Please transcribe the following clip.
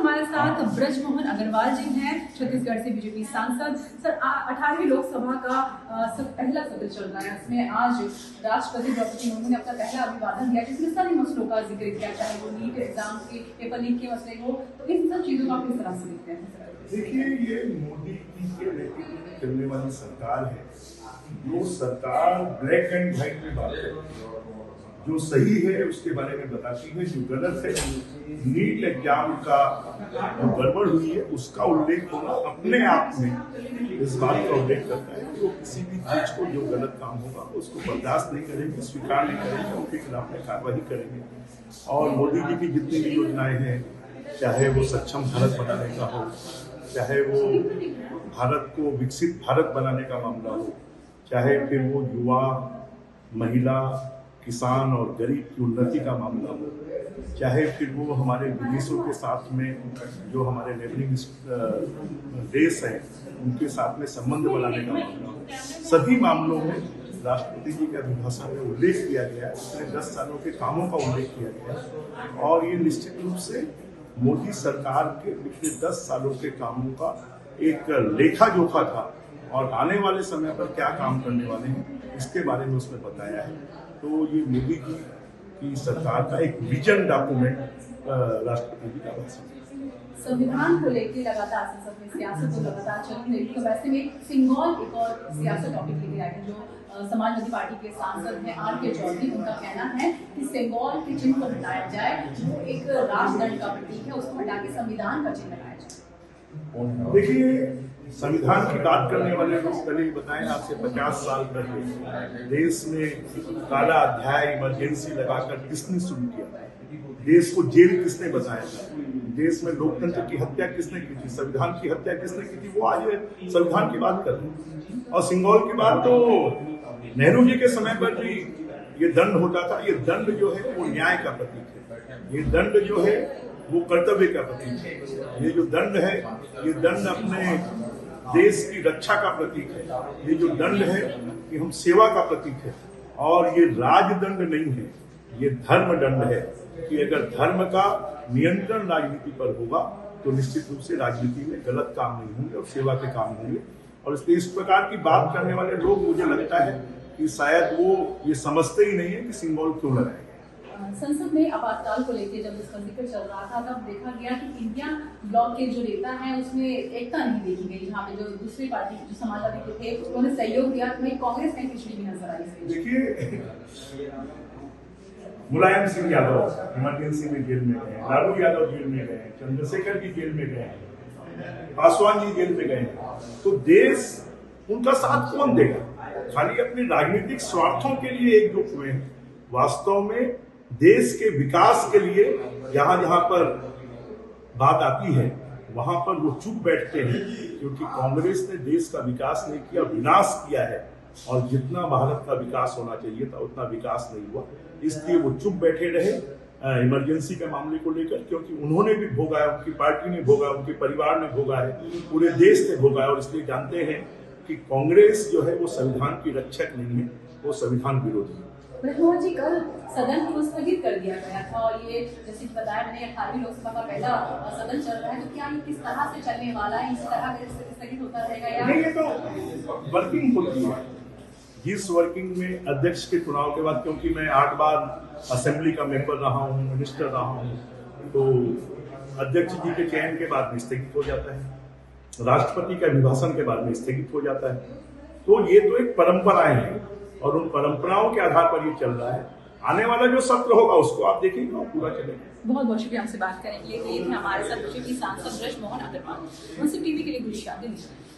हमारे साथ ब्रजमोहन अग्रवाल जी हैं, छत्तीसगढ़ से बीजेपी सांसद। सर, 18वीं लोकसभा का पहला सत्र चल रहा है, उसमें आज राष्ट्रपति द्रौपदी मुर्मू ने अपना पहला अभिवादन दिया, जिसमें सारे मसलों का जिक्र किया, चाहे वो नीट एग्जाम के पेपर लीक के मसले हो, तो इन सब चीजों को आप किस तरह से देखते हैं? देखिए, ये मोदी की के नेतृत्व चलने वाली सरकार है, जो सरकार ब्लैक एंड व्हाइट में बात करती है, जो सही है उसके बारे में बताती है, जो गलत है, नीट एग्जाम का जो गड़बड़ हुई है उसका उल्लेख होना अपने आप में इस बात का उल्लेख करता है कि वो किसी भी चीज को, जो गलत काम होगा उसको बर्दाश्त नहीं करेंगे, स्वीकार नहीं करेंगे, उनके खिलाफ में कार्रवाई करेंगे। और मोदी जी की जितनी भी योजनाएं हैं, चाहे वो सक्षम भारत बनाने का हो, चाहे वो भारत को विकसित भारत बनाने का मामला हो, चाहे फिर वो युवा, महिला, किसान और गरीब की उन्नति का मामला हो, चाहे फिर वो हमारे विदेशों के साथ में जो हमारे नेबरिंग देश हैं उनके साथ में संबंध बनाने का मामला हो, सभी मामलों में राष्ट्रपति जी के अभिभाषण में उल्लेख किया गया है। उसने 10 सालों के कामों का उल्लेख किया गया है और ये निश्चित रूप से मोदी सरकार के पिछले 10 सालों के कामों का एक लेखा जोखा था और आने वाले समय पर क्या काम करने वाले हैं इसके बारे में उसने बताया है। तो ये मोदी जी की सरकार का एक विजन डॉक्यूमेंट राष्ट्रपति जी का भाषण। संविधान को लेकर लगातार संसद में सियासत तो लगातार चल रही है, तो वैसे में सिंगौल एक और सियासत टॉपिक लेकर आए हैं, जो समाजवादी पार्टी के सांसद हैं आर.के. चौधरी, उनका कहना है कि सिंगौल के चिन्ह को हटाया जाए, वो एक राजदंड का प्रतीक है, उसको हटा के संविधान का चिन्ह लगाया जाए। देखिए, संविधान की बात करने वाले लोग पहले ही बताएं, आपसे 50 साल पहले देश में काला अध्याय इमरजेंसी लगाकर किसने शुरू किया, देश को जेल किसने बताया, देश में लोकतंत्र की हत्या किसने की थी, संविधान की हत्या किसने की थी, वो आज संविधान की बात कर रहे हैं। और सिंगौल की बात तो नेहरू जी के समय पर भी ये दंड होता था। ये दंड जो है वो न्याय का प्रतीक है, ये दंड जो है वो कर्तव्य का प्रतीक है, ये जो दंड है ये दंड अपने देश की रक्षा का प्रतीक है, ये जो दंड है कि हम सेवा का प्रतीक है। और ये राजदंड नहीं है, ये धर्म दंड है कि अगर धर्म का नियंत्रण राजनीति पर होगा तो निश्चित रूप से राजनीति में गलत काम नहीं होंगे और सेवा के काम होंगे। और इसलिए इस प्रकार की बात करने वाले लोग, मुझे लगता है कि शायद वो ये समझते ही नहीं है कि सिंबल क्यों लगाए। संसद में आपातकाल को लेकर जब इसका जिक्र चल रहा था, तब देखा गया कि इंडिया ब्लॉक के जो नेता हैं उसमें एकता नहीं देखी गई। यहाँ पे जो दूसरी पार्टी जो समाजवादी के थे उन्होंने सहयोग दिया, तो वही कांग्रेस कहीं पिछड़ी भी नजर आई। देखिए, मुलायम सिंह यादव इमरजेंसी में जेल में गए, लालू यादव जेल में गए, चंद्रशेखर जी जेल में गए, पासवान जी जेल में गए, तो देश उनका साथ कौन देगा? खाली अपने राजनीतिक स्वार्थों के लिए एकजुट हुए हैं। वास्तव में देश के विकास के लिए जहां जहां पर बात आती है वहां पर वो चुप बैठते हैं, क्योंकि कांग्रेस ने देश का विकास नहीं किया, विनाश किया है। और जितना भारत का विकास होना चाहिए था उतना विकास नहीं हुआ, इसलिए वो चुप बैठे रहे इमरजेंसी के मामले को लेकर, क्योंकि उन्होंने भी भोगा है, उनकी पार्टी ने भोगा, उनके परिवार ने भोगा है, पूरे देश ने भोगा है। और इसलिए जानते हैं कि कांग्रेस जो है वो संविधान की रक्षक नहीं है, वो संविधान विरोधी है। ब्रजमोहन जी, कल सदन को स्थगित कर दिया गया था और ये जैसे बताया मैंने 18वीं लोकसभा का पहला सदन चल रहा है, तो क्या ये किस तरह से चलने वाला है? इस तरह स्थगित होता रहेगा या नहीं? ये तो वर्किंग होती है, जिस वर्किंग में अध्यक्ष के चुनाव के बाद, क्योंकि मैं 8 बार असेंबली का मेंबर रहा हूँ, मिनिस्टर रहा हूँ, तो अध्यक्ष जी के चयन के बाद में स्थगित हो जाता है, राष्ट्रपति के अभिभाषण के बाद में स्थगित हो जाता है। तो ये तो एक परंपराएं हैं और उन परंपराओं के आधार पर ये चल रहा है। आने वाला जो सत्र होगा उसको आप देखेंगे, पूरा चलेगा। बहुत बहुत शुक्रिया हमसे बात करने के लिए। ये थे हमारे साथ बीजेपी सांसद ब्रजमोहन अग्रवाल। उनसे टीवी के लिए गुलशिया दिल्ली।